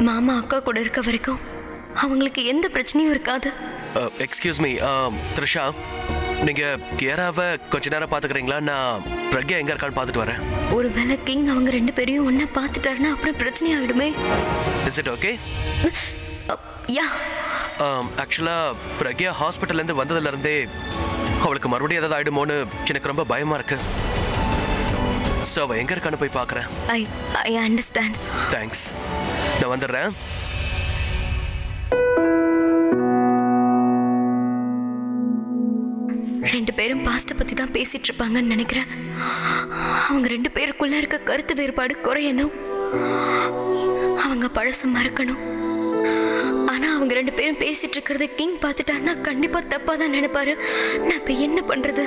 மாமா அக்கா கூட இருக்க வரைக்கும் அவங்களுக்கு எந்த பிரச்சனையும் இருக்காது. எக்ஸ்கியூஸ் மீ த்ரிஷா, நீங்க கியராவை கொஞ்ச நேரம் பாத்துக்கிறீங்களா? நான் பிரக்யா எங்க இருக்கான்னு பாத்துட்டு வரேன். ஒருவேளை கிங் அவங்க 2 பேரையும் ஒன்னா பாத்துட்டாருன்னா அப்புறம் பிரச்சனை ஆயிடுமே. Is it okay? யா. ஆக்சுவலா பிரக்யா ஹாஸ்பிட்டல்ல இருந்து வந்ததுல இருந்தே அவளுக்கு மறுபடியும் ஏதாவது ஆயிடுமோன்னு எனக்கு ரொம்ப பயமா இருக்கு. ஸோ அவ எங்க இருக்கான்னு போய் பார்க்குறேன். I understand. தேங்க்ஸ், நான் வந்துடுறேன். ரெண்டு பேரும் பாஸ்ட பத்தி தான் பேசிட்டு இருப்பாங்கன்னு நினைக்கிறேன். அவங்க 2 பேருக்குள்ள இருக்க கருத்து வேறுபாடு குறையணும், அவங்க பழச மறக்கணும். ஆனா அவங்க 2 பேரும் பேசிட்டு இருக்கிறத கிங் பார்த்துட்டான்னா கண்டிப்பா தப்பா தான் நினைப்பாரு. நான் இப்ப என்ன பண்றது?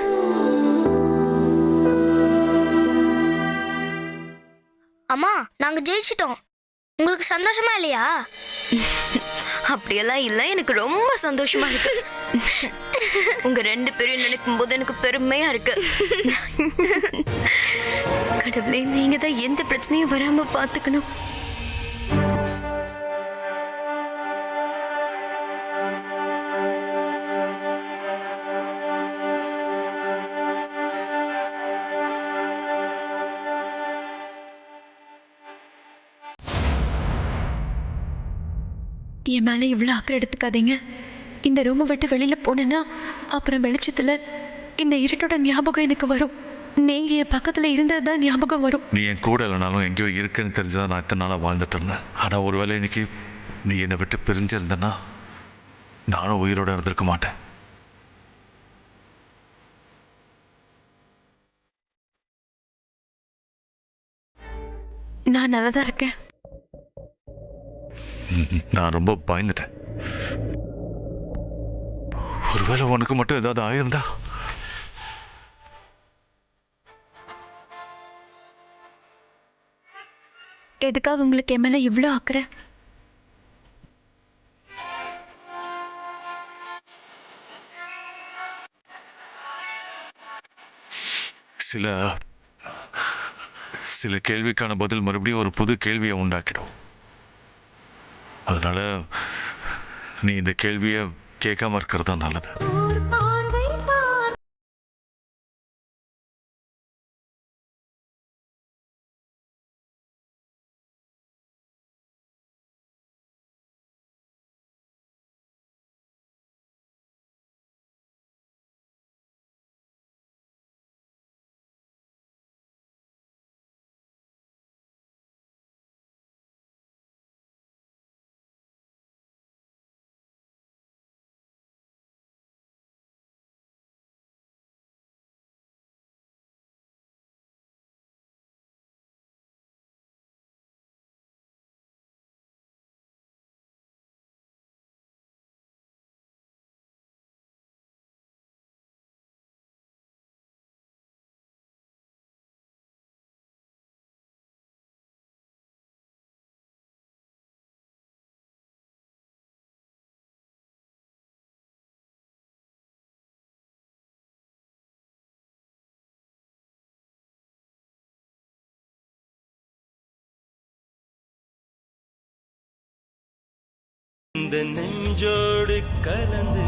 அம்மா, நாங்க ஜெயிச்சிட்டோம். உங்களுக்கு சந்தோஷமா இல்லையா? அப்படியெல்லாம் இல்ல, எனக்கு ரொம்ப சந்தோஷமா இருக்கு. உங்க 2 பேரும் நினைக்கும் போது எனக்கு பெருமையா இருக்கு. கடவுளே, நீங்க தான் எந்த பிரச்சனையும் வராம பாத்துக்கணும். என் மேலே இவ்வளோ அக்கறை எடுத்துக்காதீங்க. இந்த ரூமை விட்டு வெளியில் போனேன்னா அப்புறம் வெளிச்சத்தில் இந்த இருட்டோட ஞாபகம் எனக்கு வரும். நீங்கள் என் பக்கத்தில் இருந்தது தான் ஞாபகம் வரும். நீ என் கூட இல்லைனாலும் எங்கேயோ இருக்குன்னு தெரிஞ்சுதான் நான் இத்தனை நாளாக வாழ்ந்துட்டு இருந்தேன். ஆனால் ஒருவேளை இன்னைக்கு நீ என்னை விட்டு பிரிஞ்சிருந்தேன்னா நானும் உயிரோட இருந்திருக்க மாட்டேன். நான் நல்லா தான் இருக்கேன். நான் ரொம்ப பயந்துட்டேன். ஒருவேளை உனக்கு மட்டும் ஏதாவது ஆயிருந்தா? எதுக்காக உங்களுக்கு என் மேலே இவ்வளோ அக்கறை? சில கேள்விக்கான பதில் மறுபடியும் ஒரு புது கேள்வியை உண்டாக்கிடும். அதனால நீ இந்த கேள்வியை கேட்காம இருக்கிறது தான் நல்லது. இந்த நெஞ்சோடு கலந்து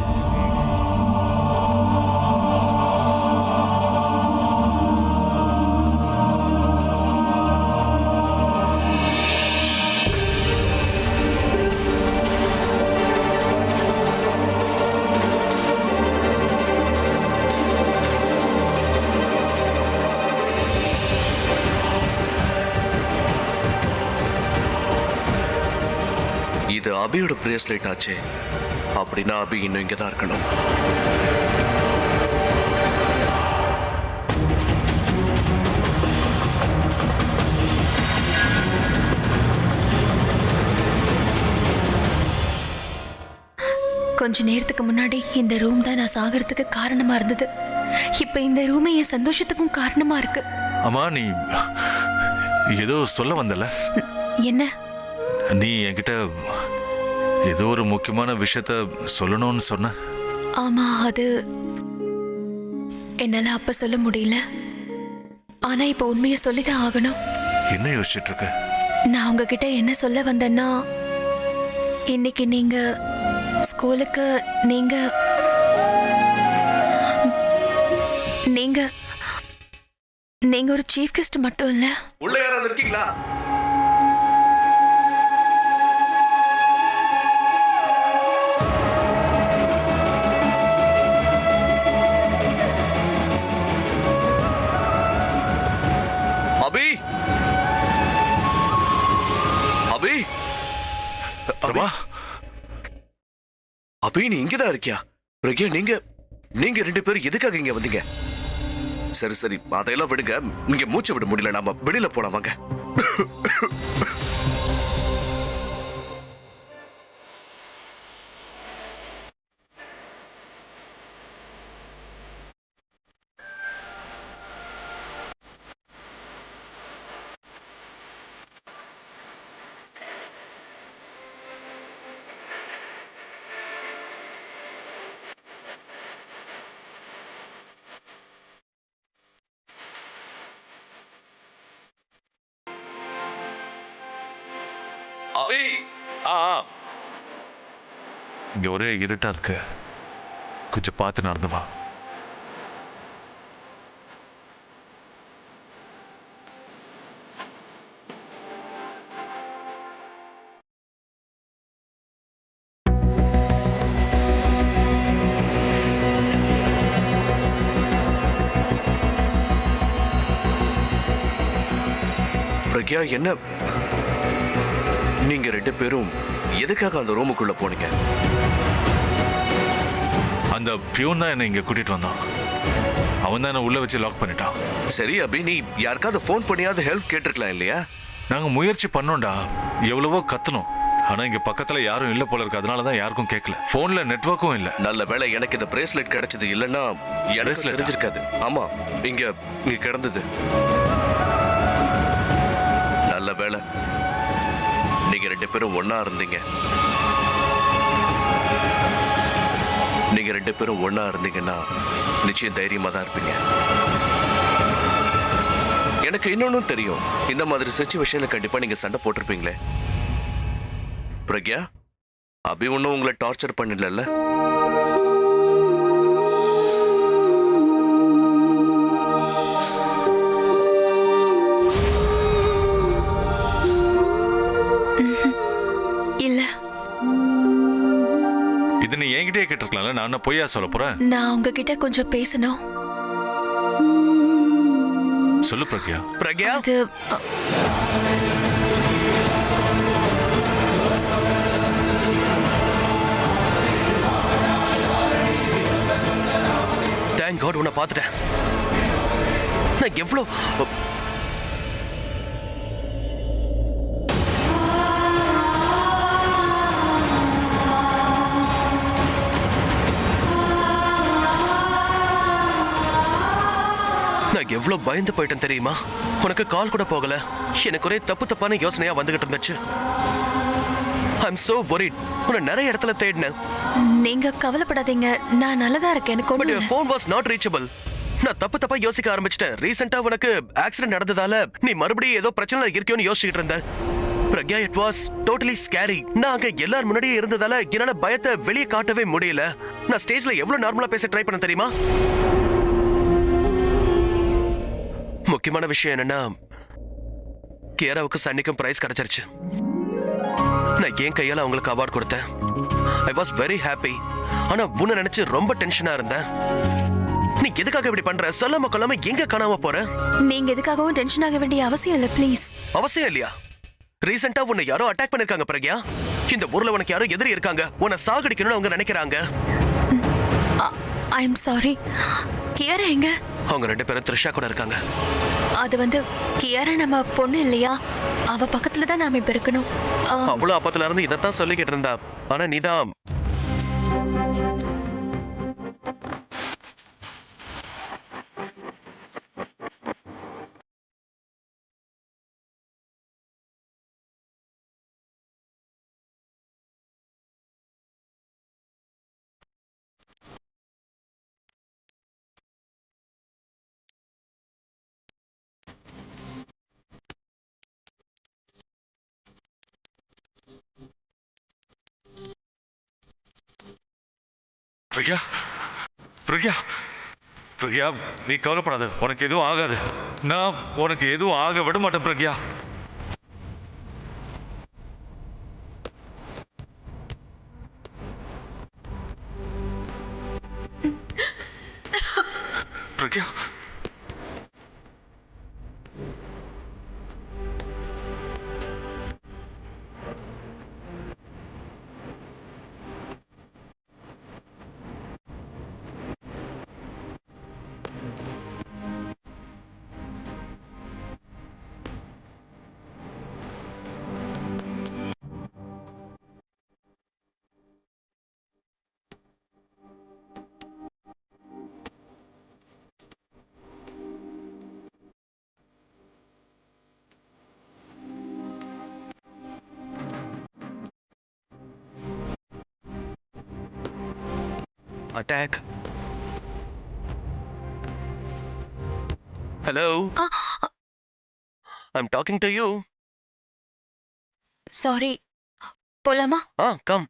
இது அபியோட பிரேஸ்லெட் ஆச்சே. அப்படின்னா அபி இன்னும் இங்கே தான் இருக்கணும். கொஞ்ச நேரத்துக்கு முன்னாடி இந்த ரூம் தான் நான் சாகிறதுக்கு காரணமா இருந்தது. இப்ப இந்த ரூமே என் சந்தோஷத்துக்கும் காரணமா இருக்கு. அம்மா, நீ ஏதோ சொல்ல வந்தல? என்ன? நீ என்கிட்ட ஏதோ ஒரு முக்கியமான விஷயத்த சொல்லணும்னு சொன்ன. ஆமா, அது என்னால அப்ப சொல்ல முடியல. ஆனா இப்ப உண்மையை சொல்லிதான் ஆகணும். என்ன யோசிச்சுட்டு இருக்க? நான் உங்ககிட்ட என்ன சொல்ல வந்தேன்னா, இன்னைக்கு நீங்க ஸ்கூலுக்கு நீங்க நீங்க நீங்க ஒரு சீஃப் கெஸ்ட் மட்டும் இல்ல. உள்ள யாராவது இருக்கீங்களா? அபி அபி பிரபா, அபி நீ இங்கதான் இருக்கியா? பிரக்யா, நீங்க ரெண்டு பேரும் எதுக்காக இங்க வந்தீங்க? சரி சரி, அதையெல்லாம் விடுங்க. நீங்க மூச்சு விட முடியல, நாம வெளியில போலாம் வாங்க. இங்க ஒரே இருட்டா இருக்கு, கொஞ்சம் பார்த்து நடந்து வா. பிரக்யா, என்ன நீங்க ரெண்டு பேரும் எதுக்காக அந்த ரூமுக்குள்ள போனீங்க? அந்த பியூன் தான் என்னை இங்க கூட்டிட்டு வந்தான். அவன் தான் என்ன உள்ள வச்சு லாக் பண்ணிட்டான். சரி அபி, நீ யாருக்காவது ஃபோன் பண்ணியாவது ஹெல்ப் கேட்டிருக்கலாம் இல்லையா? நாங்க முயற்சி பண்ணோம்டா, எவ்வளவோ கத்தணும். ஆனா இங்க பக்கத்துல யாரும் இல்ல போல இருக்கு, அதனாலதான் யாருக்கும் கேட்கல. போன்ல நெட்வொர்க்கும் இல்ல. நல்ல வேளை எனக்கு இந்த பிரேஸ்லெட் கிடைச்சது, இல்லைன்னா எனக்கு தெரிஞ்சிருக்காது. ஆமா, இங்க கிடந்தது. நல்ல வேளை நீங்க ரெண்டு பேரும் ஒன்னா இருந்தீங்க. நீங்க ரெண்டு பேரும் ஒன்னா இருந்தீங்கன்னா நிச்சயம் தைரியமா தான் இருப்பீங்க. எனக்கு இன்னொன்னும் தெரியும், இந்த மாதிரி சிச்சுவேஷன்ல கண்டிப்பா நீங்க சண்டை போட்டிருப்பீங்களே. பிரக்யா, அபி ஒன்னும் உங்களை டார்ச்சர் பண்ணல? இல்ல. இது நீ என்கிட்டயே கேட்டிருக்கலாம்ல, நான் பொய்யா சொல்ல போறேன்? நான் உங்ககிட்ட கொஞ்சம் பேசணும். சொல்லு பிரக்யா. பிரக்யா, அது தேங்க் காட் உன்னை பார்த்துட்டேன். நான் எவ்வளோ எவ்வளவு பயந்து போயிட்டேன் தெரியுமா? உனக்கு கால் கூட போகல. எனக்கு ஒரே தப்பான யோசனையா வந்துகிட்டு இருந்துச்சு. I'm so worried. உன்னை நிறைய இடத்துல தேடினேன். நீங்க கவலைப்படாதீங்க, நான் நல்லதா இருக்கேன். எனக்கு But ஒண்ணும் your இல்ல. phone was not reachable. நான் தப்பா யோசிக்க ஆரம்பிச்சிட்டேன். ரீசெண்டா உனக்கு ஆக்சிடென்ட் நடந்ததால நீ மறுபடியும் ஏதோ பிரச்சனை இருக்கியோன்னு யோசிச்சுட்டு இருந்த. Pragya, it was totally scary. நான் அங்க எல்லாரும் முன்னாடியே இருந்ததால என்னால பயத்தை வெளியே காட்டவே முடியல. நான் ஸ்டேஜ்ல எவ்வளவு நார்மலா பேச ட்ரை பண்ண தெரியுமா? முக்கியமான விஷயம் என்னன்னா, கேராவுக்கு சன்னிக்கும் பிரைஸ் கிடைச்சிருச்சு. நான் என் கையால அவங்களுக்கு அவார்ட் கொடுத்தேன். I was very happy. ஆனா உன்னை நினைச்சு ரொம்ப டென்ஷனா இருந்தேன். நீ எதுக்காக இப்படி பண்ற? சொல்லாம கொள்ளாம எங்க காணாம போற? நீங்க எதுக்காகவும் டென்ஷன் ஆக வேண்டிய அவசியம் இல்ல, ப்ளீஸ். அவசியம் இல்லையா? ரீசெண்டா உன்னை யாரோ அட்டாக் பண்ணிருக்காங்க பிரக்யா. இந்த ஊர்ல உனக்கு யாரோ எதிரி இருக்காங்க. உன்னை சாகடிக்கணும்னு அவங்க நினைக்கிறாங்க. I am sorry. கியாரா எங்க? அவங்க ரெண்டு பேரும் த்ரிஷா கூட இருக்காங்க. அது கியாரா நம்ம பொண்ணு இல்லையா? அவ பக்கத்துல தான் நாம இப்ப இருக்கணும். அவ்வளவு அப்பத்துல இருந்து இதைத்தான் சொல்லிக்கிட்டு இருந்தா. ஆனா நீதான் பிரியா பிரியா பிரியா நீ கவலைப்படாத, உனக்கு எதுவும் ஆகாது. நான் உனக்கு எதுவும் ஆக விட மாட்டேன் Priya. Priya Attack. Hello. I'm talking to you. Sorry, போலாமா? Come.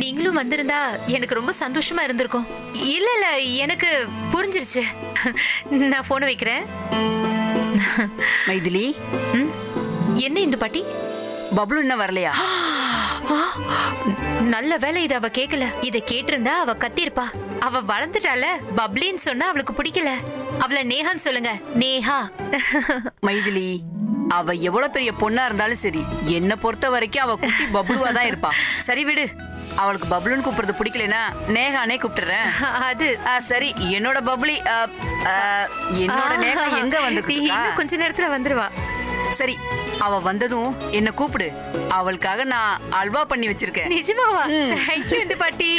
நீங்களும் வந்திருந்தா எனக்கு ரொம்ப சந்தோஷமா இருந்திருக்கும். இல்ல இல்ல, எனக்கு புரிஞ்சிருச்சு. நான் போனை வைக்கிறேன். மைதிலி, என்ன இந்த பாட்டி? பப்ளு இன்னும் வரலையா? நல்ல வேலை இத அவ கேக்கல. இத கேட்டிருந்தா அவ கத்திருப்பா. அவ வளர்ந்துட்டால, பப்ளின்னு சொன்னா அவளுக்கு பிடிக்கல. அவள நேஹான்னு சொல்லுங்க. நேஹா. மைதிலி, அவ எவ்வளவு பெரிய பொண்ணா இருந்தாலும் சரி, என்ன பொறுத்த வரைக்கும் அவ குட்டி பப்ளுவா தான் இருப்பா. சரி விடு, அவளுக்கு பப்ளுன்னு கூப்பிடுறது பிடிக்கலனா நேஹானே கூப்பிட்டுறேன். அது சரி, என்னோட பப்ளி என்னோட நேஹா எங்க வந்து இன்னும் கொஞ்ச நேரத்துல வந்துருவா. சரி, அவ வந்ததும் என்ன கூப்பிடு. அவளுக்காக நான் அல்வா பண்ணி வச்சிருக்கேன். நிஜமாவா? தேங்க்யூ இந்த பாட்டி.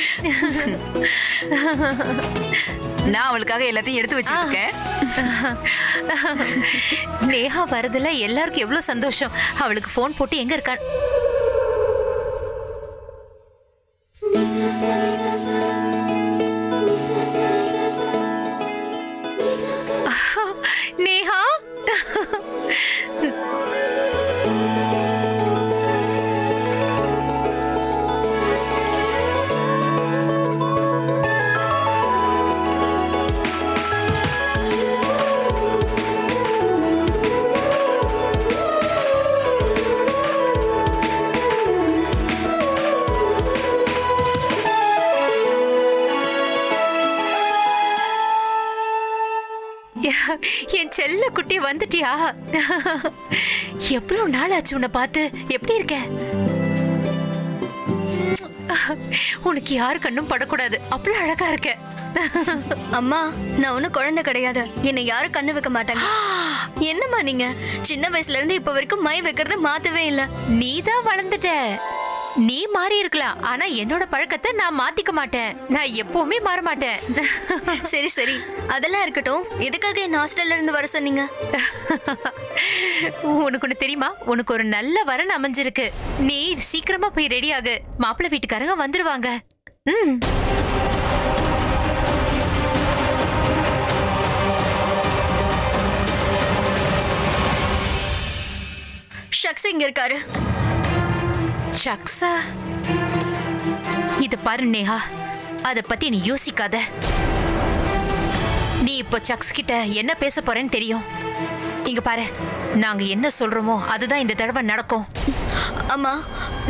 நான் அவளுக்காக எல்லாத்தையும் எடுத்து வச்சிருக்கேன். நேஹா வரதுல எல்லாருக்கும் எவ்வளவு சந்தோஷம். அவளுக்கு போன் போட்டு எங்க இருக்கா? நேஹா, என் செல்ல குட்டி வந்துட்டியா? எவ்வளவு நாள் ஆச்சு உன்னை பார்த்து. எப்படி இருக்க? உனக்கு யாரு கண்ணும் படக்கூடாது, அவ்வளவு அழகா இருக்க. அம்மா, நான் ஒன்னும் குழந்தை கிடையாது. என்னை யாரும் கண்ணு வைக்க மாட்டாங்க. என்னம்மா நீங்க? சின்ன வயசுல இருந்து இப்ப வரைக்கும் மை வைக்கிறத மாத்தவே இல்ல. நீதான் வளர்ந்துட்ட. நீ மாறி இருக்கலாம், ஆனா என்னோட பழக்கத்தை நான் மாத்திக்க மாட்டேன். நான் எப்பவுமே மாற மாட்டேன். சரி சரி, அதெல்லாம் இருக்கட்டும். எதுக்காக என்ன ஹாஸ்டல்ல இருந்து வர சொன்னீங்க? உனக்கு ஒண்ணு தெரியுமா? உனக்கு ஒரு நல்ல வரன் அமைஞ்சிருக்கு. நீ சீக்கிரமா போய் ரெடி ஆகு. மாப்பிள்ளை வீட்டுக்காரங்க வந்துருவாங்க. ஷக்ஸ் இங்க இருக்காரு. சக்ஸா? இத பாரு நேஹா, அத பத்தி நீ யோசிக்காத. நீ இப்போ சக்ஸ் கிட்ட என்ன பேச போறேன்னு தெரியும். இங்க பாரு, நாங்க என்ன சொல்றோமோ அதுதான் இந்த தடவை நடக்கும். அம்மா,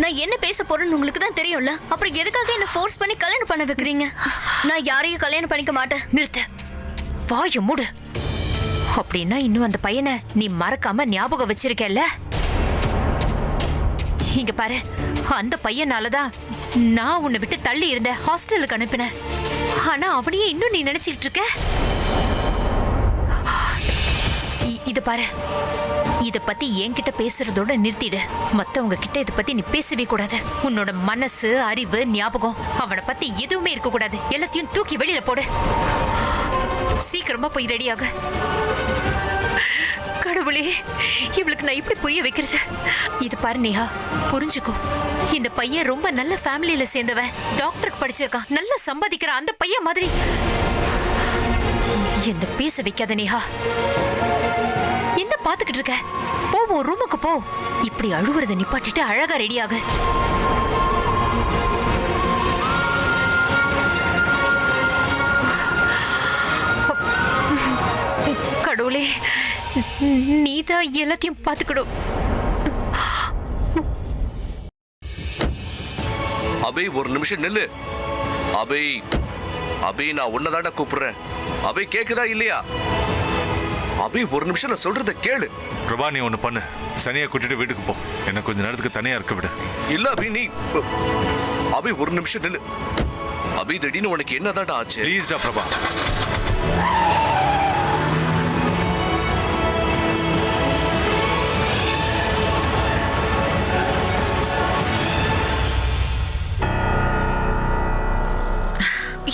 நான் என்ன பேச போறேன்னு உங்களுக்கு தான் தெரியும்ல. அப்புறம் எதுக்காக என்ன ஃபோர்ஸ் பண்ணி கல்யாணம் பண்ண வைக்கிறீங்க? நான் யாரையும் கல்யாணம் பண்ணிக்க மாட்டேன். நிறுத்து, வாய மூடு. அப்படின்னா இன்னும் அந்த பையனை நீ மறக்காம ஞாபகம் வச்சிருக்கல. இங்க பாரு, அந்த பையனாலதான் நான் உன்னை விட்டு தள்ளி இருந்த ஹாஸ்டலுக்கு அனுப்பினேன். ஆனா அவனையே இன்னும் நீ நினைச்சிட்டு இருக்க. இத பாரு, இத பத்தி என்கிட்ட பேசுறதோட நிறுத்திடு. மத்தவங்க கிட்ட இத பத்தி நீ பேசவே கூடாது. உன்னோட மனசு, அறிவு, ஞாபகம், அவனை பத்தி எதுவுமே இருக்க கூடாது. எல்லாத்தையும் தூக்கி வெளியில போடு. சீக்கிரமா போய் ரெடியாக. கடவுளே, இவளுக்கு நான் இப்படி புரிய வைக்கிறது. இது பாரு நேஹா, புரிஞ்சுக்கோ. இந்த பையன் ரொம்ப நல்ல ஃபேமிலியில சேர்ந்தவன். டாக்டருக்கு படிச்சிருக்கான், நல்லா சம்பாதிக்கிறான். அந்த பையன் மாதிரி என்ன பேச வைக்காத நேஹா. என்ன பாத்துக்கிட்டு இருக்க? போ, ரூமுக்கு போ. இப்படி அழுவுறத நிப்பாட்டிட்டு அழகா ரெடியாக. கடவுளே, நீதான் எல்லாத்தையும் பார்த்துக்கணும். அபி ஒரு நிமிஷம் நில்லு. அபி அபி நான் உன்னதாண்டா கூப்பிடுறேன். அபி கேக்குதா இல்லையா? அபி ஒரு நிமிஷம் நான் சொல்றத கேளு. பிரபா நீ ஒன்று பண்ணு, சனியை கூட்டிட்டு வீட்டுக்கு போ. என்ன கொஞ்ச நேரத்துக்கு தனியா இருக்க விடு. இல்ல அபி நீ அபி ஒரு நிமிஷம் நில்லு. அபி திடீர்னு உனக்கு என்னதாண்டா ஆச்சு? ப்ளீஸ்டா பிரபா.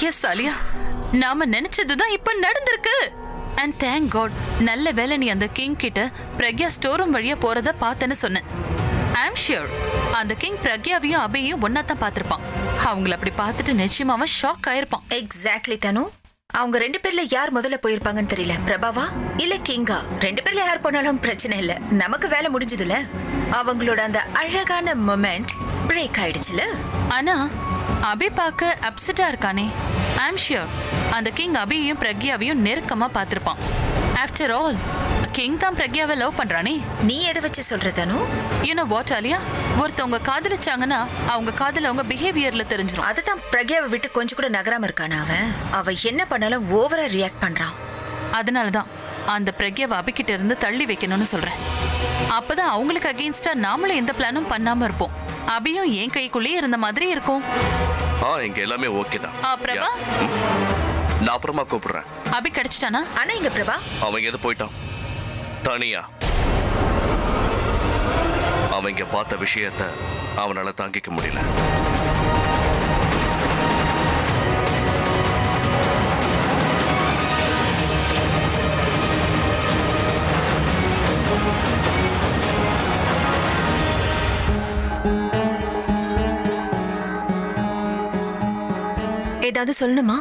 எஸ் ஆலியா, நாம நினைச்சதுதான் இப்ப நடந்திருக்கு. அண்ட் தேங்க் காட், நல்ல வேளை நீ அந்த கிங் கிட்ட பிரக்யா ஸ்டோர் ரூம் வழியா போறத பார்த்தேன்னு சொன்னேன். ஐ அம் ஷியோர் அந்த கிங் பிரக்யாவையும் அபையும் ஒன்னா தான் பார்த்திருப்பான். அவங்கள அப்படி பார்த்துட்டு நிச்சயமா அவன் ஷாக் ஆயிருப்பான். எக்ஸாக்ட்லி தனு. அவங்க 2 பேர்ல யார் முதல்ல போயிருப்பாங்கன்னு தெரியல. பிரபாவா இல்ல கிங்கா? 2 பேர்ல யார் போனாலும் பிரச்சனை இல்ல, நமக்கு வேலை முடிஞ்சதுல. அவங்களோட அந்த அழகான மொமெண்ட் பிரேக் ஆயிடுச்சுல. ஆனா அபி பார்க்க அப்செட்டா இருக்கானே. ஐ அம் ஷியோர் அந்த கிங் அபியையும் பிரக்யாவையும் நெருக்கமா பார்த்திருப்பான். ஆஃப்டர் ஆல் கிங் தான் பிரக்யாவை லவ் பண்றானே. நீ எதை வச்சு சொல்ற தனு? யூ நோ வாட் ஆலியா, ஒருத்தவங்க காதலிச்சாங்கன்னா அவங்க காதல் அவங்க பிஹேவியர்ல தெரிஞ்சிடும். அதுதான் பிரக்யாவை விட்டு கொஞ்சம் கூட நகராம இருக்கான அவன். அவ என்ன பண்ணாலும் ஓவரா ரியாக்ட் பண்றான். அதனாலதான் அந்த பிரக்யாவை அபிக்கிட்ட இருந்து தள்ளி வைக்கணும்னு சொல்றேன். அப்பதான் அவங்களுக்கு அகெயின்ஸ்டா நாமளும் எந்த பிளானும் பண்ணாம இருப்போம். அபியும் என் கைக்குள்ளேயே இருந்த மாதிரி இருக்கும். இங்க எல்லாமே ஓகே தான். பிரபா நான் அப்புறமா கூப்பிடுறேன். அபி கிடைச்சிட்டானா? ஆனா இங்க பிரபா அவன் எது போயிட்டான் தனியா. அவன் இங்க பார்த்த விஷயத்த அவனால தாங்கிக்க முடியல. ஏதாவது சொல்லணுமா?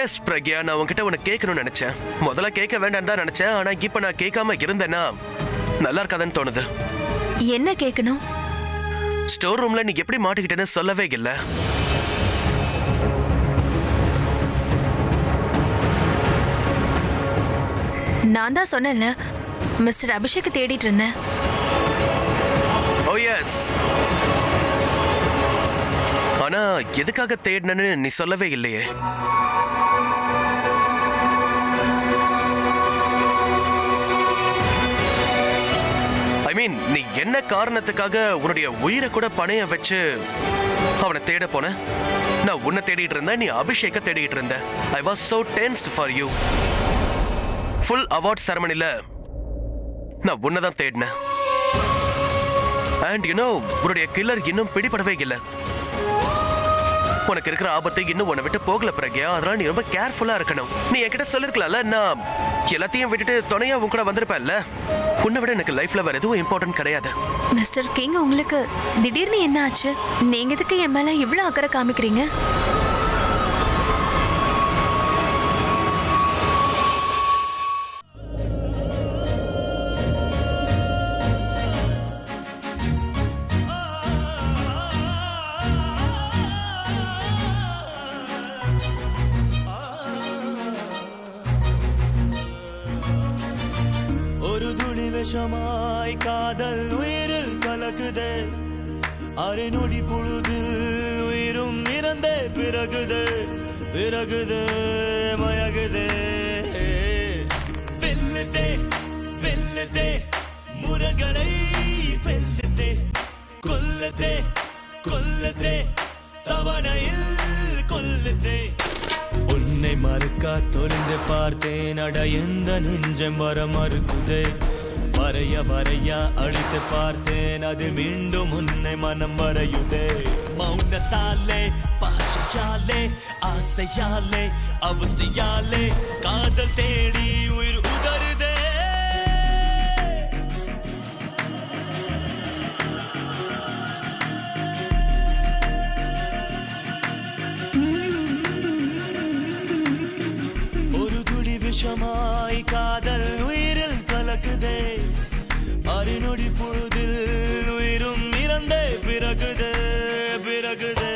எஸ் பிரக்யா, நான் உன்கிட்ட உனக்கு கேட்கணும்னு நினைச்சேன். முதல்ல கேட்க வேண்டாம் தான் நினைச்சேன். ஆனா இப்ப நான் கேட்காம இருந்தேன்னா நல்லா இருக்காதுன்னு தோணுது. என்ன கேட்கணும்? ஸ்டோர் ரூம்ல நீ எப்படி மாட்டிக்கிட்டேன்னு சொல்லவே இல்லை. நான் தான் சொன்னேன்ல, மிஸ்டர் அபிஷேக் தேடிட்டு இருந்தேன். ஓ எஸ். ஆனா எதுக்காக தேடினன்னு நீ சொல்லவே இல்லையே. ஐ மீன், நீ என்ன காரணத்துக்காக உன்னுடைய உயிரை கூட பணைய வச்சு அவனை தேட போன? நான் உன்னை தேடிட்டு இருந்தேன், நீ அபிஷேக்க தேடிட்டு இருந்த. I was so tensed for you. Full award செரமனில நான் உன்னை தான் தேடினேன். அண்ட் யூ நோ, உன்னுடைய கில்லர் இன்னும் பிடிபடவே இல்லை. உனக்கு இருக்கிற ஆபத்து இன்னும் உன்னை விட்டு போகல பிரக்யா. அதனால நீ ரொம்ப கேர்ஃபுல்லா இருக்கணும். நீ என்கிட்ட சொல்லிருக்கலாம்ல, நான் எல்லாத்தையும் விட்டுட்டு துணையா உன் கூட வந்திருப்பேன்ல. உன்னை விட எனக்கு லைஃப்ல வேற எதுவும் இம்பார்ட்டன்ட் கிடையாது. மிஸ்டர் கிங், உங்களுக்கு திடீர்னு என்ன ஆச்சு? நீங்க எதுக்கு என் மேல இவ்வளவு அக்கறை காமிக்கிறீங்க? விஷமாய் காதல் உயிரில் கலக்குதே. அரை நொடி பொழுதில் உயிரும் இறந்தே பிறகுதே பிறகுதே மயகுதே. வெல்லுதே வெல்லுதே முரங்களை வெல்லுதே. கொல்லுதே கொல்லுதே தவணையில் கொல்லுதே. உன்னை மறுக்கா தொலைந்து பார்த்தேன். அட எந்த நெஞ்சம் வர மறுக்குதே. வரைய வரைய அழித்து பார்த்தேன். அது மீண்டும் உன்னை மனம் வரையுதே. மௌனத்தாலே பாஷையாலே ஆசையாலே அவஸ்தையாலே காதல் தேடி உயிர் உதறுதே. ஒரு துளி விஷமாய் காதல் உயிரில் கலக்குதே. அரை நொடி பொழுதில் உயிரும் இறந்தே பிறகுதே பிறகுதே.